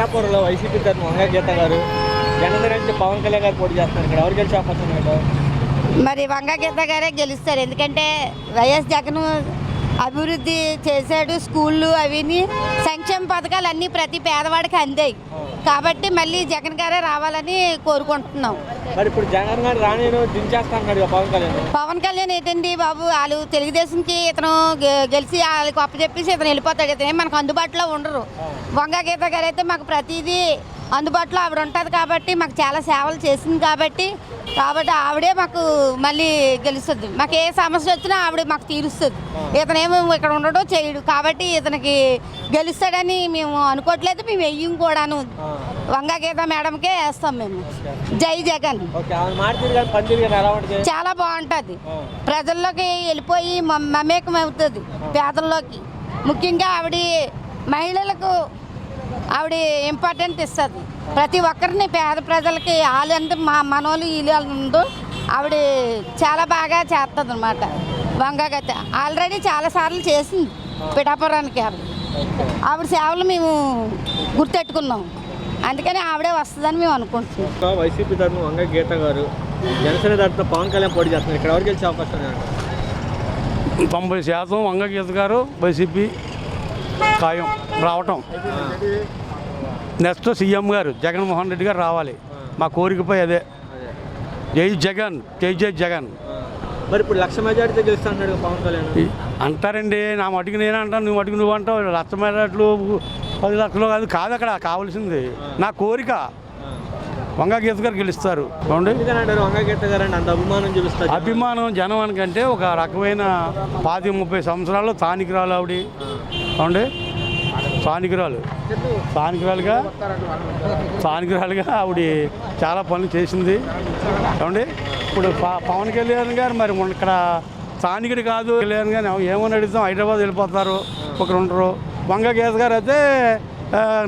పిఠాపురంలో వైసీపీ తరఫున వంగ గీత గారు, జనసేన నుంచి పవన్ కళ్యాణ్ గారు పోటీ చేస్తున్నారు. ఇక్కడ ఎవరు గెలిచే అవకాశం ఉన్నాడు? మరి వంగ గీత గారే గెలుస్తారు. ఎందుకంటే వైఎస్ జగన్ అభివృద్ధి చేశాడు. స్కూళ్ళు అవిని సంక్షేమ పథకాలు అన్నీ ప్రతి పేదవాడికి అందాయి. కాబట్టి మళ్ళీ జగన్ గారే రావాలని కోరుకుంటున్నాం. మరి ఇప్పుడు జగన్ గారు రాణిను దించేస్తా అన్నాడు పవన్ కళ్యాణ్ ఏంటండి బాబు, వాళ్ళు తెలుగుదేశంకి ఇతను గెలిచి వాళ్ళకి అప్పచెప్పేసి ఇతను వెళ్ళిపోతాడు. ఇతను మనకు అందుబాటులో ఉండరు. వంగ గీత గారు అయితే మాకు ప్రతిదీ అందుబాటులో ఆవిడ ఉంటుంది. కాబట్టి మాకు చాలా సేవలు చేసింది. కాబట్టి ఆవిడే మాకు మళ్ళీ గెలుస్తుంది. మాకు ఏ సమస్య వచ్చినా ఆవిడ మాకు తీరుస్తుంది. ఇతనేమో ఇక్కడ ఉండడో చేయడు. కాబట్టి ఇతనికి గెలుస్తాడని మేము అనుకోవట్లేదు. మేము వెయ్యం కూడాను వంగ గీత మేడంకే వేస్తాం మేము. జై జగన్. చాలా బాగుంటుంది. ప్రజల్లోకి వెళ్ళిపోయి మమేకం అవుతుంది. పేదల్లోకి ముఖ్యంగా ఆవిడ మహిళలకు ఆవిడ ఇంపార్టెంట్ ఇస్తుంది. ప్రతి ఒక్కరిని పేద ప్రజలకి వాళ్ళంటే మనోళ్ళు వీళ్ళు ఆవిడ చాలా బాగా చేస్తుంది అనమాట. వంగగత ఆల్రెడీ చాలాసార్లు చేసింది పిఠాపురానికి. ఆవిడ సేవలు మేము గుర్తెట్టుకున్నాం. అందుకని ఆవిడే వస్తుందని మేము అనుకుంటున్నాం. వైసీపీ తరఫున వంగ గీత గారు, జనసేన తరఫున పవన్ కళ్యాణ్ పోటీ చేస్తున్నారు. ఇక్కడ ఎవరు గెలిచే అవకాశం ఉన్నాడు? 90% వంగ గీత గారు వైసీపీ ఖాయం రావటం. నెక్స్ట్ సీఎం గారు జగన్మోహన్ రెడ్డి గారు రావాలి. మా కోరికపై అదే. జై జగన్, జై జై జగన్. మరి ఇప్పుడు 1,00,000 మెజార్టీతో గెలుస్తా అన్నాడు పవన్ కళ్యాణ్. అంటారండి, నా మటుకు నేను అంటాను, నువ్వు మటుకు నువ్వు అంటావు. 1,00,000 మెజార్టీలు 10 లక్షలు కాదు అక్కడ కావాల్సింది. నా కోరిక వంగ గీత గారు గెలుస్తారు. వంగ గీత గారు అంత అభిమానం చూపిస్తారు. అభిమానం జనం అనకంటే ఒక రకమైన 30 సంవత్సరాల్లో స్థానికురాలు ఆవిడ. అవునండి, స్థానికురాలుగా ఆవిడ చాలా పనులు చేసింది. ఏమండి, ఇప్పుడు పవన్ కళ్యాణ్ గారు మరి ఇక్కడ స్థానికుడు కాదు. కళ్యాణ్ గారు ఏమని అడుగుతాం, హైదరాబాద్ వెళ్ళిపోతారు, ఒకరు ఉండరు. వంగ గీత గారు అయితే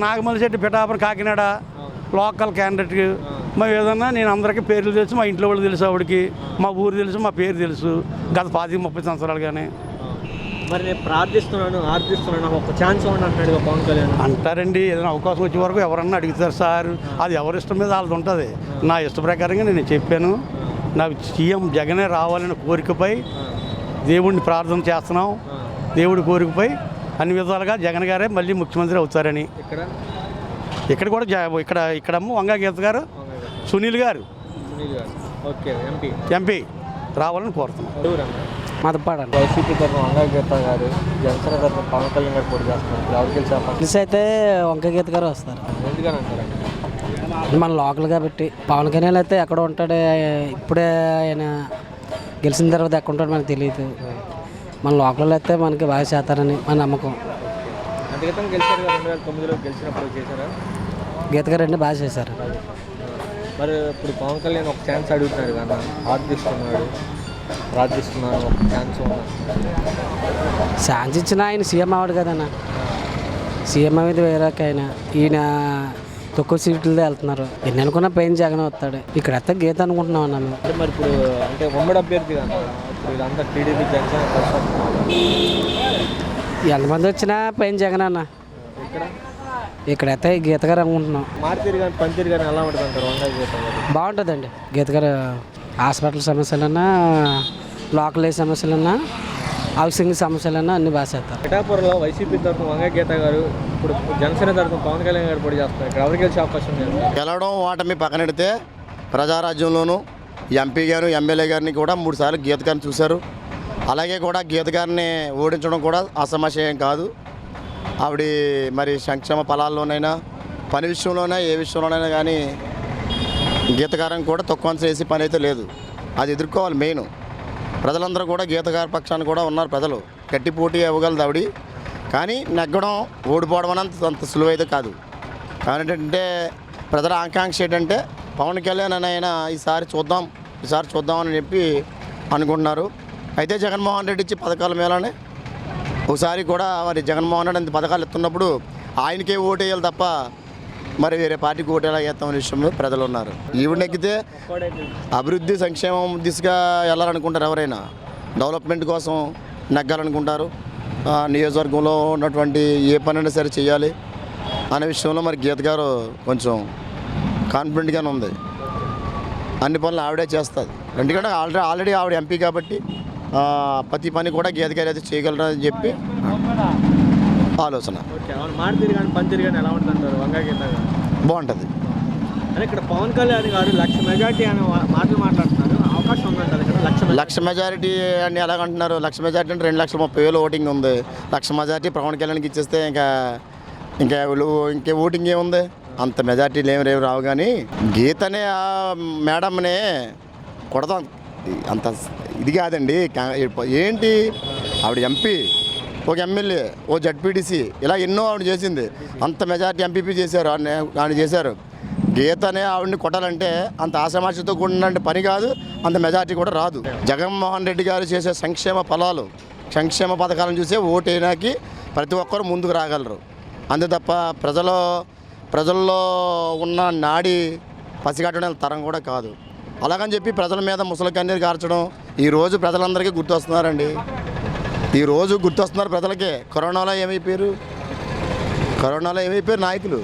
నాగమల్లిశెట్టి, పిఠాపురం, కాకినాడ లోకల్ క్యాండిడేట్. మరి ఏదన్నా నేను అందరికీ పేర్లు తెలుసు, మా ఇంట్లో వాళ్ళు తెలుసు, ఆవిడకి మా ఊరు తెలుసు, మా పేరు తెలుసు. గత 30 సంవత్సరాలుగానే. మరి నేను ఆర్థిస్తున్నాను ఒక ఛాన్స్ అంటున్నాడు పవన్ కళ్యాణ్. అంటారండి, ఏదైనా అవకాశం వచ్చే వరకు ఎవరన్నా అడుగుతారు సార్. అది ఎవరి ఇష్టం మీద వాళ్ళది ఉంటుంది. నా ఇష్ట ప్రకారంగా నేను చెప్పాను. నాకు సీఎం జగనే రావాలనే కోరికపై దేవుడిని ప్రార్థన చేస్తున్నాం. దేవుడి కోరికపై అన్ని విధాలుగా జగన్ గారే మళ్ళీ ముఖ్యమంత్రి అవుతారని. ఇక్కడ కూడా ఇక్కడమ్మ వంగ గీత గారు, సునీల్ గారు ఎంపీ రావాలని కోరుతున్నాం. మదపాడండి. వైసీపీ తరఫున వంగ గీత గారు, జనసేన తరఫున పవన్ కళ్యాణ్ గారు పోటీ చేస్తున్నారు. ఎవరు గెలిచే అయితే వంక గీత గారు వస్తారు. ఎందుకని అంటారు? మన లోకల్ కాబట్టి. పవన్ కళ్యాణ్ అయితే ఎక్కడ ఉంటాడు, ఇప్పుడే ఆయన గెలిచిన తర్వాత ఎక్కడ ఉంటాడు మనకు తెలియదు. మన లోకల్ అయితే మనకి బాగా చేస్తారని మన నమ్మకం. అందుకని గెలిచారు. 2009లో గెలిచినప్పుడు చేశారా? గీత గారు అండి బాగా చేశారు. మరి ఇప్పుడు పవన్ కళ్యాణ్ ఒక ఛాన్స్ అడుగుతున్నాడు కదా, ప్రార్థిస్తున్నాను ఒక ఛాన్స్ ఇచ్చిన ఆయన సీఎం అవ్వడు కదన్నా. సీఎం అనేది వేరేక ఆయన. ఈయన తక్కువ సీట్లతో వెళ్తున్నారు. ఎన్ని అనుకున్నా పైన జగన్ వస్తాడు. ఇక్కడ అయితే గీత అనుకుంటున్నాం అన్నా మేము. మరి ఇప్పుడు అంటే ఉమ్మడి అభ్యర్థి కదా, ఇప్పుడు ఇదంతా టీడీపీ జనసేన ఎంతమంది వచ్చినా పైన జగన్ అన్న. ఇక్కడైతే గీత గారు అనుకుంటున్నాం. మార్తీరు కానీ పనితీరు కానీ ఎలా ఉంటుంది అంటారు వంగ గీత గారు? బాగుంటుందండి గీత గారు. హాస్పిటల్ సమస్యలన్నా, లోకల్ సమస్యలన్నా, హౌసింగ్ సమస్యలన్నా అన్ని బాగా చేస్తారు. పిఠాపురంలో వైసీపీ తరఫున వంగ గీత గారు, ఇప్పుడు జనసేన తరఫున పవన్ కళ్యాణ్ గారు పోటీ చేస్తున్నారు. ఇక్కడ ఎవరికి గెలిచే అవకాశం ఉంది? గెలవడం ఓటమి పక్కనెడితే ప్రజారాజ్యంలోనూ ఎంపీ గారు, ఎమ్మెల్యే గారిని కూడా 3 సార్లు గీత గారిని చూశారు. అలాగే కూడా గీత గారిని ఓడించడం కూడా అసమస్యం కాదు. ఆవిడ మరి సంక్షేమ ఫలాల్లోనైనా, పని విషయంలోనైనా, ఏ విషయంలోనైనా కానీ గీతగారం కూడా తక్కువ చేసే పని అయితే లేదు. అది ఎదుర్కోవాలి. మెయిన్ ప్రజలందరూ కూడా గీతగారి పక్షాన్ని కూడా ఉన్నారు. ప్రజలు గట్టి పోటీ ఇవ్వగలదు ఆవిడ. కానీ నెగ్గడం, ఓడిపోవడం అంత సులువైతే కాదు. కానీ ఏంటంటే ప్రజల ఆకాంక్ష ఏంటంటే పవన్ కళ్యాణ్ అయినా ఈసారి చూద్దాం అని చెప్పి అనుకుంటున్నారు. అయితే జగన్మోహన్ రెడ్డి ఇచ్చి పథకాల మేళనే ఒకసారి కూడా మరి జగన్మోహన్ రెడ్డి పథకాలు ఇస్తున్నప్పుడు ఆయనకే ఓటు వేయాలి తప్ప మరి వేరే పార్టీకి ఓటు ఎలా వేస్తామనే విషయంలో ప్రజలు ఉన్నారు. ఈవిడ నెక్కితే అభివృద్ధి, సంక్షేమం దిశగా వెళ్ళాలనుకుంటారు. ఎవరైనా డెవలప్మెంట్ కోసం నెగ్గాలనుకుంటారు. నియోజకవర్గంలో ఉన్నటువంటి ఏ పనైనా సరే చేయాలి. అనే విషయంలో మరి గీత గారు కొంచెం కాన్ఫిడెంట్గానే ఉంది. అన్ని పనులు ఆవిడే చేస్తుంది. ఎందుకంటే ఆల్రెడీ ఆవిడ ఎంపీ కాబట్టి ప్రతి పని కూడా గీత గారు అయితే చేయగలరని చెప్పి ఆలోచన. ఓకే, అవును. మాట తిరిగాని పని తిరిగాని ఎలా ఉంటుంటారు వంగ గీత గారు? బాగుంటుంది. అంటే ఇక్కడ పవన్ కళ్యాణ్ గారు 1,00,000 మెజార్టీ అనే మాటలు మాట్లాడుతున్నారు. అవకాశం ఉందంటారు ఇక్కడ 1,00,000 మెజారిటీ అని ఎలాగంటున్నారు? 1,00,000 మెజారిటీ అంటే 2,30,000 ఓటింగ్ ఉంది. 1,00,000 మెజారిటీ పవన్ కళ్యాణ్కి ఇచ్చేస్తే ఇంకే ఓటింగ్ ఏముంది? అంత మెజారిటీలు ఏమి రావు. కానీ గీత అనే ఆ మేడంనే కొడతాం అంత ఇది కాదండి. ఏంటి ఆవిడ ఎంపీ, ఒక ఎమ్మెల్యే, ఓ జడ్పీటీసీ, ఇలా ఎన్నో ఆవిడ చేసింది. అంత మెజారిటీ ఎంపీపీ చేశారు, ఆవిడ చేశారు. గీత అనే ఆవిడని కొట్టాలంటే అంత ఆశామాషతో కూడిన పని కాదు, అంత మెజారిటీ కూడా రాదు. జగన్మోహన్ రెడ్డి గారు చేసే సంక్షేమ పథకాలను చూసే ఓటేనాకి ప్రతి ఒక్కరు ముందుకు రాగలరు. అంతే తప్ప ప్రజల్లో ఉన్న నాడి పసిగట్టడం తరం కూడా కాదు. అలాగని చెప్పి ప్రజల మీద ముసలి కన్నీరు కార్చడం ఈరోజు ప్రజలందరికీ గుర్తొస్తున్నారండి. ఈరోజు గుర్తొస్తున్నారు ప్రజలకే. కరోనాలో ఏమైపోయారు నాయకులు?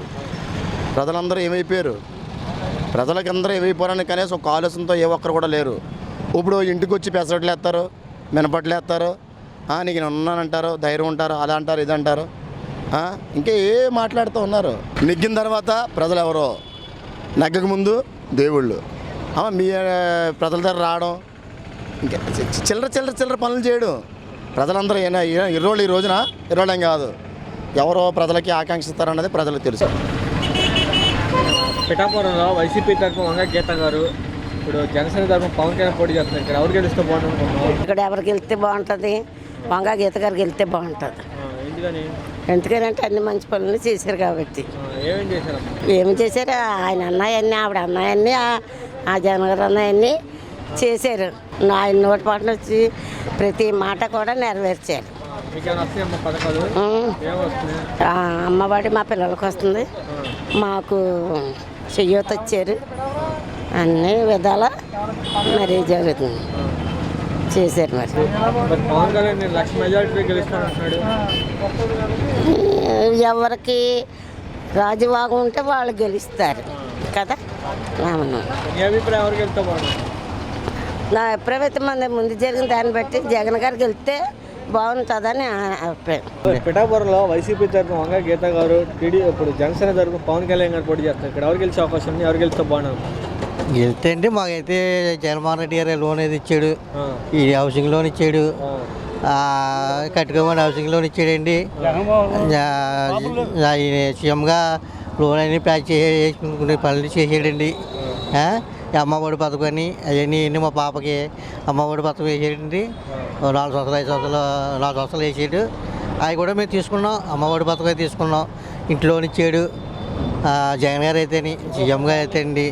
ప్రజలందరూ ఏమైపోయారు? ప్రజలకి అందరూ ఏమైపోయారని కనీసం ఒక ఆలోచనతో ఏ ఒక్కరు కూడా లేరు. ఇప్పుడు ఇంటికి వచ్చి పెసరట్లు వేస్తారు, మినపట్లు వేస్తారు, నీకు నేను ఉన్నానంటారు, ధైర్యం ఉంటారు, అలా అంటారు, ఇది అంటారు. ఇంకా మాట్లాడుతూ ఉన్నారు. నెగ్గిన తర్వాత ప్రజలు ఎవరో, నెగ్గక ముందు దేవుళ్ళు. మీ ప్రజల దగ్గర రావడం, ఇంకా చిల్లర పనులు చేయడం. ప్రజలందరూ ఇర్రోళ్ళు ఈ రోజున ఇర్రోళ్ళేం కాదు, ఎవరో ప్రజలకి ఆకాంక్షిస్తారన్నది ప్రజలకు తెలుసు. పిఠాపురంలో వైసీపీ తరఫున వంగ గీత గారు, ఇప్పుడు జనసేన తరఫున పవన్ కళ్యాణ్ పోటీ చేస్తున్నారు. ఇక్కడ ఎవరు గెలిస్తే బాగుంటుంది? ఇక్కడ ఎవరికి వెళ్తే బాగుంటుంది? వంగ గీత గారికి వెళ్తే బాగుంటుంది. ఎందుకనంటే అన్ని మంచి పనులు చేశారు కాబట్టి. ఏమి చేశారు? ఆయన అన్నాయన్నీ, ఆవిడ అన్నాయన్నీ, ఆ జగన్ గారు అన్నాయన్నీ చేశారు. ఆయన నోటి పాటలు వచ్చి ప్రతి మాట కూడా నెరవేర్చారు. అమ్మఒడి మా పిల్లలకు వస్తుంది, మాకు చెయ్యత వచ్చారు, అన్ని విధాల మరి జరుగుతుంది చేశారు. మరి ఎవరికి రాజువాగం ఉంటే వాళ్ళు గెలుస్తారు కదా. నా అభిప్రాయం మంది ముందు జరిగిన దాన్ని బట్టి జగన్ గారికి వెళ్తే బాగుంటుందని అభిప్రాయం. పిఠాపురంలో వైసీపీ తరఫున వంగ గీత గారు, ఇప్పుడు జనసేన తరఫున పవన్ కళ్యాణ్ గారు పోటీ చేస్తారు. ఇక్కడ ఎవరు గెలిచే అవకాశం ఉంది? ఎవరు గెలిస్తే బాగుంటుంది? గెలిస్తే అండి మాకైతే జగన్మోహన్ రెడ్డి గారు లోన్ ఏది ఇచ్చాడు, ఈ హౌసింగ్ లోన్ ఇచ్చాడు, కట్టుకోమని హౌసింగ్ లోన్ ఇచ్చాడండి. సీఎంగా లోన్ అన్ని ప్యాక్ చేసుకునే పనులు చేసాడండి. అమ్మఒడి పథకం అని అవన్నీ మా పాపకి అమ్మఒడి పథకం వేసాడండి. 4 సంవత్సరాలు 5 సంవత్సరాలు 4 సంవత్సరాలు వేసాడు. అవి కూడా మేము తీసుకున్నాం, అమ్మఒడి పథకం తీసుకున్నాం. ఇంట్లోని ఇచ్చాడు జగన్ గారు అయితేని, సీఎం గారు అయితే అండి.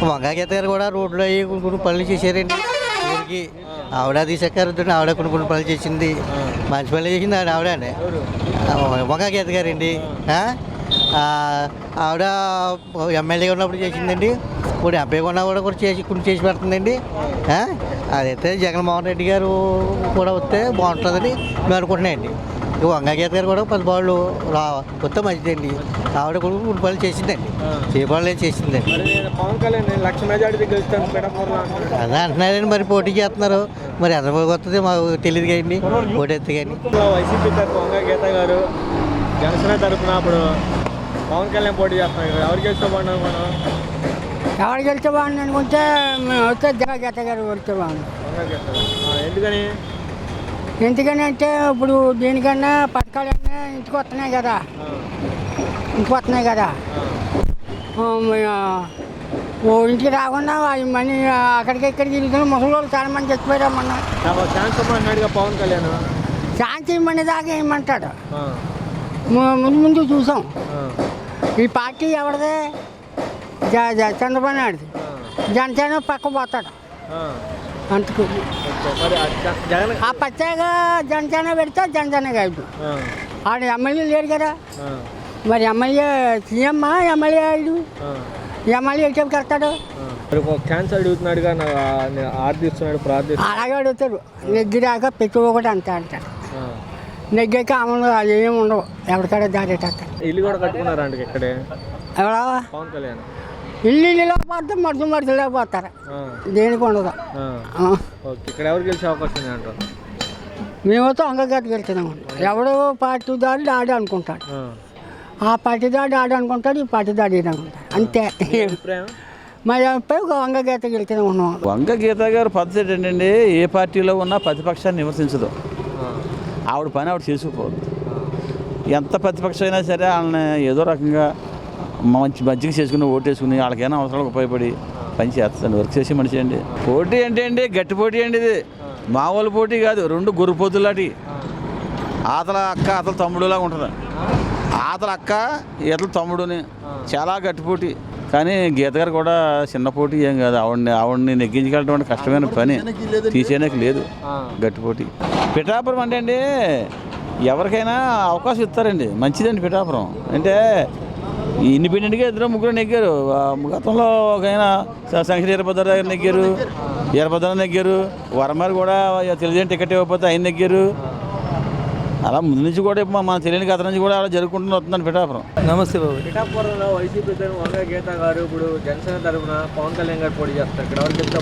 వంగ గీత గారు కూడా రోడ్లు అవి కొన్ని పనులు చేశారండి ఊరికి. ఆవిడ తీసారు, ఆవిడ కొన్ని పనులు చేసింది, మంచి పనులు చేసింది ఆవిడ అండి. వంగ గీత గారండి. ఆవిడ ఎమ్మెల్యేగా ఉన్నప్పుడు చేసిందండి, ఇప్పుడు ఎంపీగా ఉన్నా కూడా చేసి పెడుతుందండి. అదైతే జగన్మోహన్ రెడ్డి గారు కూడా వస్తే బాగుంటుందని మేము అనుకుంటున్నాయండి. వంగ గీత గారు కూడా 10 బాళ్ళు వస్తే మంచిదండి. ఆవిడ కూడా 3 పనులు చేసిందండి, పనులు చేసిందండి. పవన్ కళ్యాణ్ 1,00,000 మెజారిటీ గెలుస్తాను అదే అంటున్నారండి. మరి పోటీ చేస్తున్నారు, మరి ఎంతమందికి వస్తుంది మాకు తెలియదు కదండి. పోటీ ఎత్తే కానీ వైసీపీ తరఫున వంగ గీత గారు, జనసేన తరఫున ఇప్పుడు పవన్ కళ్యాణ్ పోటీ చేస్తున్నారు. ఎవరు గెలిస్తే బాగుంటుంది? మనం ఎవరు గెలిస్తే బాగుంది అనుకుంటే వస్తే జగన్ గీత గారు వెళ్తే బాగుంది. ఎందుకని? ఎందుకనంటే ఇప్పుడు దీనికన్నా పథకాలన్నీ ఇంటికి వస్తున్నాయి కదా, ఓ ఇంటికి రాకుండా మనీ అక్కడికి ఇక్కడికి తిరుగుతున్న ముసలి వాళ్ళు చాలా మంది చచ్చిపోయారు. మొన్న పవన్ కళ్యాణ్ ఛాన్స్ ఇవ్వమని దాకా ఏమంటాడు. ముందు చూసాం. ఈ పార్టీ ఎవరిదే? చంద్రబాబు నాయుడుది. జనసేన పక్క పోతాడు అందుకు. ఆ పచ్చగా జనసేన పెడితే జనసేన కాదు. ఆడ ఎమ్మెల్యే లేడు కదా, మరి ఎమ్మెల్యే సీఎం ఎమ్మెల్యే అయ్యాడు. ఎమ్మెల్యే ఎటు కడతాడు? ఛాన్స్ అడుగుతున్నాడు, ఆర్థిస్తున్నాడు, ప్రార్థిస్తున్నాడు. అలాగే అడుగుతాడు. నెగ్గిరాక పెట్టుకోకూడదు అంతే అంటాడు. నెగ్గాక అమలు అది ఏమి ఉండవు ఎవరికాడ దాటేటక్కడ ఇల్లు కూడా కట్టుకున్నారా అండి ఇక్కడే ఎవరా పవన్ కళ్యాణ్? ఇల్లు పోతే మరుసలు పోతారు ఆ, దేనికి ఉండదు ఆ. ఆ. ఓకే, ఇక్కడ ఎవరు గెలిచే అవకాశం ఉంది అంటారు? మేమైతే వంగగట్టుకు వెళ్తున్నాం ఎవడో పార్టీ దాడి ఆడి అనుకుంటాడు ఆ. ఆ పార్టీ దాడి ఆడి అనుకుంటాడు ఈ పార్టీ దాడి ఈడు అనుకుంటాడు అంతే అభిప్రాయం? మరి పోయి వంగగట్టుకు వెళ్తూనే ఉన్నాం వంగ గీత గారు పద్ధతి ఏంటండి, ఏ పార్టీలో ఉన్నా ప్రతిపక్షాన్ని విమర్శించదు. ఆ, ఆవిడ పని ఆవిడ చేసుకుపోదు. ఎంత ప్రతిపక్షం అయినా సరే వాళ్ళని ఏదో రకంగా మంచిగా చేసుకుని ఓటేసుకుని వాళ్ళకైనా అవసరాలకు ఉపయోగపడి పని చేస్తాను. వర్క్ చేసి మనిషి అండి. పోటీ అంటే అండి గట్టి పోటీ అండి, ఇది మామూలు పోటీ కాదు. రెండు గొర్రెపోతులాంటి, ఆతల అక్క అతల తమ్ముడులాగా ఉంటుంది. ఆతల అక్క ఈతల తమ్ముడుని చాలా గట్టి పోటీ. కానీ గీత గారు కూడా చిన్న పోటీ ఏం కాదు. ఆవిడని నెగ్గించగలటువంటి కష్టమైన పని తీసేయడానికి లేదు. గట్టి పోటీ. పిఠాపురం అంటే అండి ఎవరికైనా అవకాశం ఇస్తారండి, మంచిదండి పిఠాపురం అంటే. ఇండిపెండెంట్గా ఇద్దరు ముగ్గురు నెగ్గారు. గతంలో ఒక ఆయన శంకర్ వీరభద్ర గారు నెగ్గారు, వీరభద్ర నెగ్గారు. వర్మర్ కూడా తెలియని టికెట్ ఇవ్వకపోతే ఆయన నెగ్గారు. అలా ముందు నుంచి కూడా మన తెలియని గత నుంచి కూడా అలా జరుగుకుంటూ వస్తుందండి పిఠాపురం. నమస్తే బాబు. పిఠాపురంలో వైసీపీ తరఫున వంగ గీత గారు ఇప్పుడు జనసేన తరఫున పవన్ కళ్యాణ్ గారు పోటీ చేస్తారు. ఇక్కడ ఎవరు గెలిచే